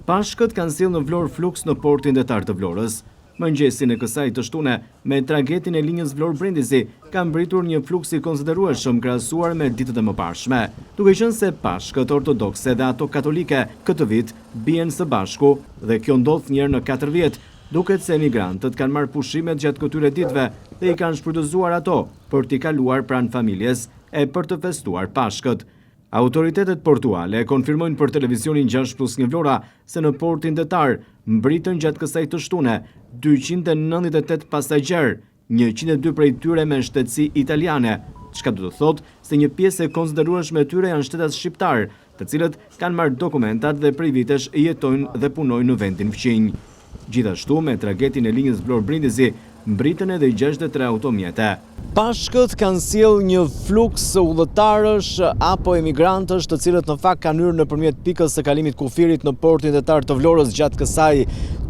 Pashkët kanë sjellë në Vlorë fluks në portin detar të Vlorës. Mëngjesin e kësaj të shtune, me tragedin e linjës Vlorë-Brindisi, ka mbritur një fluks i konsiderueshëm krahasuar me ditët e mëparshme, duke qenë se Pashkët ortodokse dhe ato katolike këtë vit bien së bashku dhe kjo ndodh një herë në 4 vjet. Duket se emigrantët kanë marrë pushimet gjatë këtyre ditëve dhe i kanë shfrytëzuar ato për t'i kaluar pranë familjes e për të festuar Pashkët. Autoritetet portuale konfirmojnë për televizionin 6+1 Vlora se në portin detar mbritën gjatë kësaj të shtune 298 pasagjerë, 102 prej tyre me shtetësi italiane, çka do të thotë se një pjesë e konsiderueshme e tyre janë shtetas shqiptar, të cilët kanë marrë dokumentat dhe prej vitesh jetojnë dhe punojnë në vendin fqinj. Gjithashtu, me tragedin e linjës Vlorë-Brindisi, mbritën edhe 63 automjete. Pashkët kanë sjellë një fluks udhëtarësh apo emigrantësh të cilët në fakt kanë hyrë nëpërmjet pikës së kalimit kufirit në portin detar të Vlorës gjatë kësaj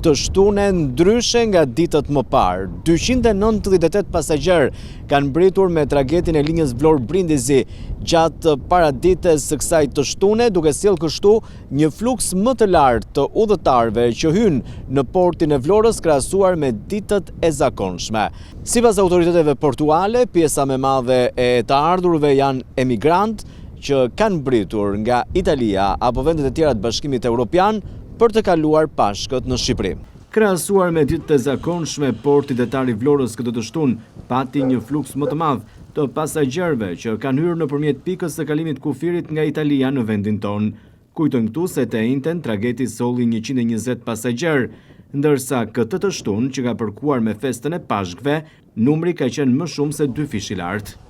të shtune, ndryshe nga ditët më parë. 298 pasagjerë kanë mbritur me tragedin e linjës Vlorë-Brindisi gjatë paradites së kësaj të shtune, duke sjellë kështu një fluks më të lartë të udhëtarëve që hynë në portin e Vlorës krahasuar me ditët e zakonshme. Sipas autoriteteve portuale, pjesa më e madhe e të ardhurëve janë emigrantë që kanë mbritur nga Italia apo vendet e tjera të Bashkimit Evropian për të kaluar Pashkët në Shqipëri. Krahasuar me ditët e zakonshme, porti detar i Vlorës këtë të shtunë pati një fluks më të madh të pasagjerëve që kanë hyrë nëpërmjet pikës së kalimit kufirit nga Italia në vendin tonë. Kujtojmë këtu se të njëjtën tragedi solli 120 pasagjerë, ndërsa këtë të shtunë që ka përkuar me festën e Pashkëve, numri ka qenë më shumë se 2 fish i lartë.